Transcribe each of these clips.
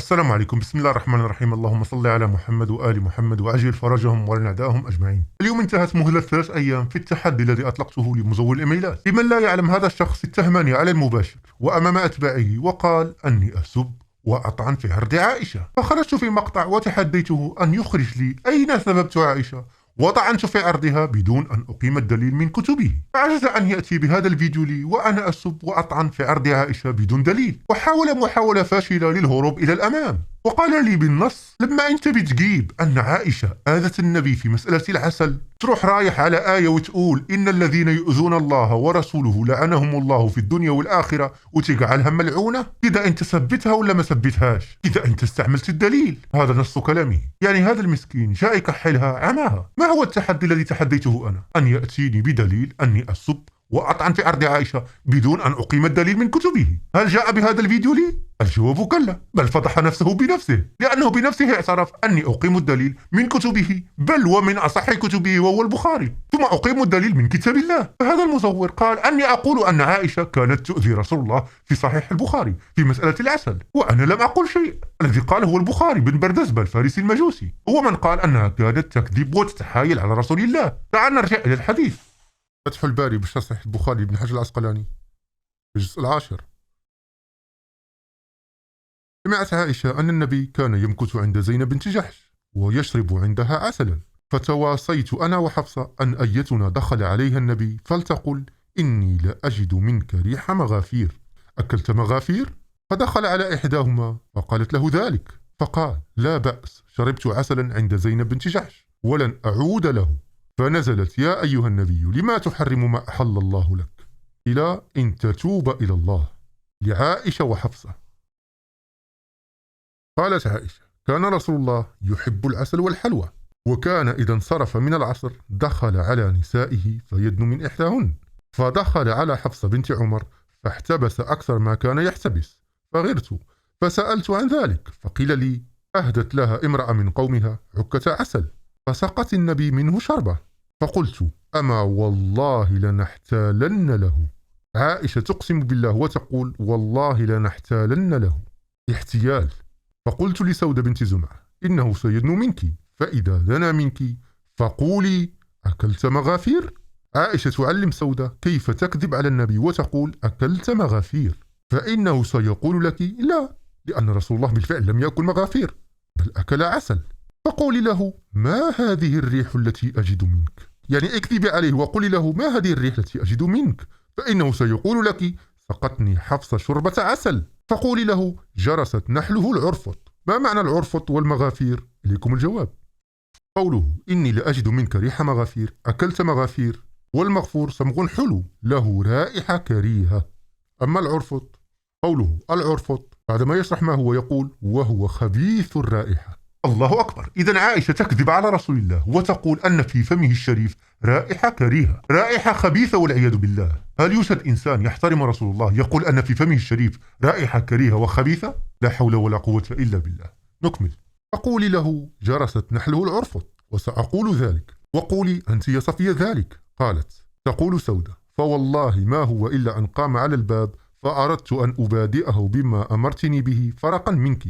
السلام عليكم. بسم الله الرحمن الرحيم. اللهم صل على محمد وآل محمد وعجل فرجهم ولن أعدائهم أجمعين. اليوم انتهت مهلة 3 أيام في التحدي الذي أطلقته لمزور الإيميلات. لمن لا يعلم، هذا الشخص اتهمني على المباشر وأمام أتباعه وقال أني أسب وأطعن في عرض عائشة، فخرجت في مقطع وتحديته أن يخرج لي أين سببت عائشة وطعنت في عرضها بدون أن أقيم الدليل من كتبه، فعجز أن يأتي بهذا الفيديو لي وأنا أسب وأطعن في عرض عائشة بدون دليل، وحاول محاولة فاشلة للهروب إلى الأمام، وقال لي بالنص: لما أنت بتجيب أن عائشة آذت النبي في مسألة العسل، تروح رايح على آية وتقول إن الذين يؤذون الله ورسوله لعنهم الله في الدنيا والآخرة وتجعلها ملعونة. كده أنت ثبتها ولا ما ثبتهاش؟ كده أنت استعملت الدليل. هذا نص كلامه. يعني هذا المسكين جاء يكحلها عماها. ما هو التحدي الذي تحديته أنا؟ أن يأتيني بدليل أني أسب وأطعن في عرض عائشة بدون أن أقيم الدليل من كتبه. هل جاء بهذا الفيديو لي؟ الجواب كلا، بل فضح نفسه بنفسه، لأنه بنفسه اعترف أني أقيم الدليل من كتبه، بل ومن أصح كتبه وهو البخاري، ثم أقيم الدليل من كتاب الله. فهذا المزور قال أني أقول أن عائشة كانت تؤذي رسول الله في صحيح البخاري في مسألة العسل، وأنا لم أقل شيء. الذي قاله هو البخاري بن بردزبة الفارسي المجوسي، هو من قال أنها كانت تكذب وتتحايل على رسول الله. تعال نرجع إلى الحديث. فتح الباري بشرح صحيح البخاري بن حجر العسقلاني الجزء 10. سمعت عائشة أن النبي كان يمكث عند زينب بنت جحش ويشرب عندها عسلا، فتواصيت أنا وحفصة أن أيتنا دخل عليها النبي فلتقل: إني لأجد منك ريح مغافير، أكلت مغافير؟ فدخل على إحداهما فقالت له ذلك، فقال: لا بأس، شربت عسلا عند زينب بنت جحش ولن أعود له. فنزلت: يا أيها النبي لما تحرم ما أحل الله لك، إلى إن تتوب إلى الله، لعائشة وحفصة. قالت عائشة: كان رسول الله يحب العسل والحلوى، وكان إذا انصرف من العصر دخل على نسائه فيدن من إحداهن، فدخل على حفصة بنت عمر فاحتبس أكثر ما كان يحتبس، فغرت فسألت عن ذلك، فقيل لي: أهدت لها امرأة من قومها عكة عسل، فسقت النبي منه شربة. فقلت: أما والله لنحتالن له. عائشة تقسم بالله وتقول: والله لنحتالن له، احتيال. فقلت لسودة بنت زمعة: إنه سيدن منك، فإذا دنا منك فقولي: أكلت مغافير. عائشة تعلم سودة كيف تكذب على النبي وتقول: أكلت مغافير، فإنه سيقول لك: لا، لأن رسول الله بالفعل لم يأكل مغافير بل أكل عسل. فقولي له: ما هذه الريح التي أجد منك، يعني اكذبي عليه وقولي له: ما هذه الريح التي أجد منك، فإنه سيقول لك: سقتني حفصة شربة عسل. فقولي له: جرست نحله العرفط. ما معنى العرفط والمغافير؟ إليكم الجواب. قوله: إني لأجد منك ريح مغافير، أكلت مغافير، والمغفور صمغ حلو له رائحة كريهة. أما العرفط، قوله العرفط بعدما يشرح ما هو يقول: وهو خبيث الرائحة. الله أكبر. إذن عائشة تكذب على رسول الله وتقول أن في فمه الشريف رائحة كريهة، رائحة خبيثة والعياذ بالله. هل يوجد إنسان يحترم رسول الله يقول أن في فمه الشريف رائحة كريهة وخبيثة؟ لا حول ولا قوة إلا بالله. نكمل. أقول له: جرست نحله العرفط، وسأقول ذلك، وقولي أنت يا صفية ذلك. قالت: تقول سودة: فوالله ما هو إلا أن قام على الباب فأردت أن أبادئه بما أمرتني به فرقا منك،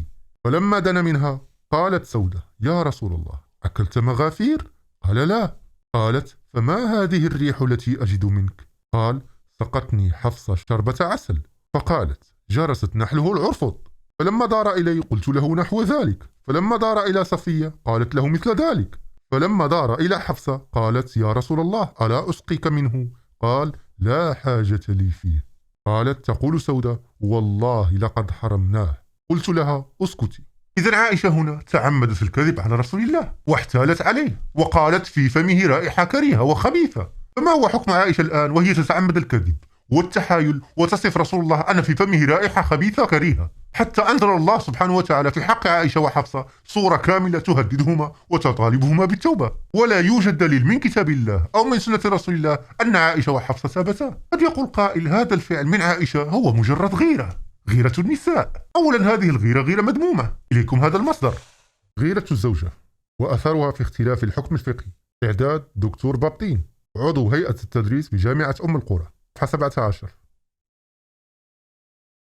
فلما دنا منها قالت سودة: يا رسول الله، أكلت مغافير؟ قال: لا. قالت: فما هذه الريح التي أجد منك؟ قال: سقتني حفصة شربة عسل. فقالت: جرست نحله العرفط. فلما دار إلي قلت له نحو ذلك، فلما دار إلى صفية قالت له مثل ذلك، فلما دار إلى حفصة قالت: يا رسول الله، ألا أسقيك منه؟ قال: لا حاجة لي فيه. قالت: تقول سودة: والله لقد حرمناه. قلت لها: اسكتي. إذن عائشة هنا تعمدت الكذب على رسول الله واحتالت عليه وقالت في فمه رائحة كريهة وخبيثة. فما هو حكم عائشة الآن وهي تتعمد الكذب والتحايل وتصف رسول الله أن في فمه رائحة خبيثة كريهة، حتى أنزل الله سبحانه وتعالى في حق عائشة وحفصة صورة كاملة تهددهما وتطالبهما بالتوبة. ولا يوجد دليل من كتاب الله أو من سنة رسول الله أن عائشة وحفصة ثابتا. قد يقول قائل: هذا الفعل من عائشة هو مجرد غيرة النساء. أولا هذه الغيرة غيرة مذمومة. إليكم هذا المصدر: غيرة الزوجة وأثرها في اختلاف الحكم الفقهي، إعداد دكتور بابتين، عضو هيئة التدريس بجامعة أم القرى، صفحة 17.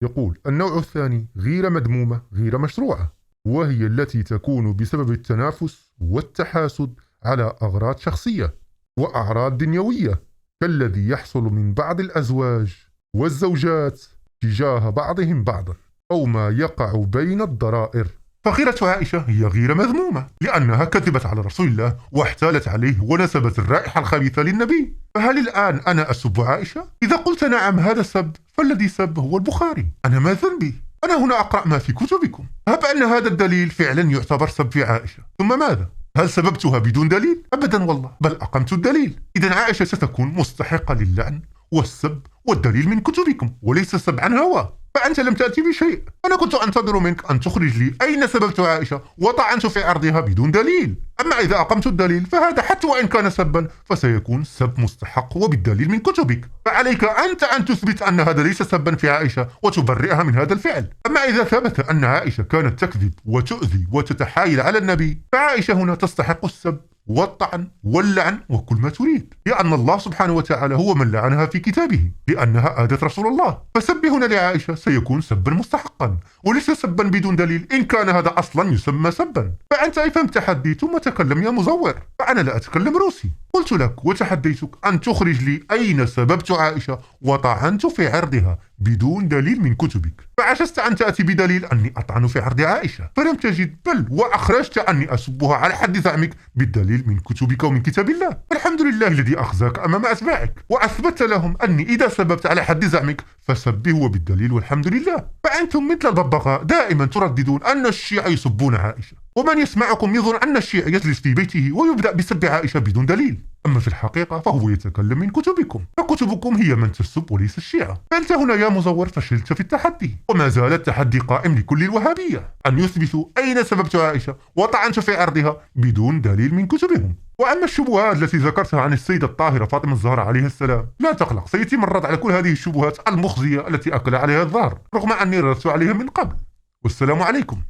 يقول: النوع الثاني غيرة مذمومة غير مشروعة، وهي التي تكون بسبب التنافس والتحاسد على أغراض شخصية وأعراض دنيوية، كالذي يحصل من بعض الأزواج والزوجات تجاه بعضهم بعضا، أو ما يقع بين الضرائر. فغيرة عائشة هي غيرة مذمومة، لأنها كذبت على رسول الله واحتالت عليه ونسبت الرائحة الخبيثة للنبي. فهل الآن أنا أسب عائشة؟ إذا قلت نعم هذا سب، فالذي سب هو البخاري. أنا ما ذنبي؟ أنا هنا أقرأ ما في كتبكم. هب أن هذا الدليل فعلا يعتبر سب في عائشة، ثم ماذا؟ هل سببتها بدون دليل؟ أبدا والله، بل أقمت الدليل. إذا عائشة ستكون مستحقة للعن والسب والدليل من كتبكم، وليس سب عن هوى. فأنت لم تأتي بشيء. أنا كنت أنتظر منك أن تخرج لي أين سببت عائشة وطعنت في عرضها بدون دليل. أما إذا أقمت الدليل فهذا حتى وإن كان سبا فسيكون سب مستحق وبالدليل من كتبك. فعليك أنت أن تثبت أن هذا ليس سبا في عائشة وتبرئها من هذا الفعل. أما إذا ثبت أن عائشة كانت تكذب وتؤذي وتتحايل على النبي، فعائشة هنا تستحق السب والطعن واللعن وكل ما تريد، لأن الله سبحانه وتعالى هو من لعنها في كتابه لأنها آذت رسول الله. فسب هنا لعائشة سيكون سبا مستحقا وليس سبا بدون دليل، إن كان هذا أصلا يسمى سبا. فأنت افهم تحدي ثم تكلم يا مزور، فأنا لا أتكلم روسي. قلت لك وتحديتك أن تخرج لي أين سببت عائشة وطعنت في عرضها بدون دليل من كتبك. فعجزت أن تأتي بدليل أني أطعن في عرض عائشة، فلم تجد، بل وأخرجت أني أسبها على حد زعمك بالدليل من كتبك ومن كتاب الله. الحمد لله الذي أخزاك أمام أتباعك وأثبت لهم أني إذا سببت على حد زعمك فسبه هو بالدليل والحمد لله. فأنتم مثل الببغاء دائما ترددون أن الشيعة يسبون عائشة، ومن يسمعكم يظن أن الشيعي يجلس في بيته ويبدأ بسب عائشة بدون دليل. أما في الحقيقة فهو يتكلم من كتبكم، فكتبكم هي من تسب وليس الشيعة. فأنت هنا يا مزور فشلت في التحدي، وما زال التحدي قائم لكل الوهابية أن يثبتوا أين سببت عائشة وطعنت في عرضها بدون دليل من كتبهم. وأما الشبهات التي ذكرتها عن السيدة الطاهرة فاطمة الزهراء عليها السلام، لا تقلق، سيتم الرد على كل هذه الشبهات المخزية التي أكل عليها الظهر، رغم أني رددت عليها من قبل. والسلام عليكم.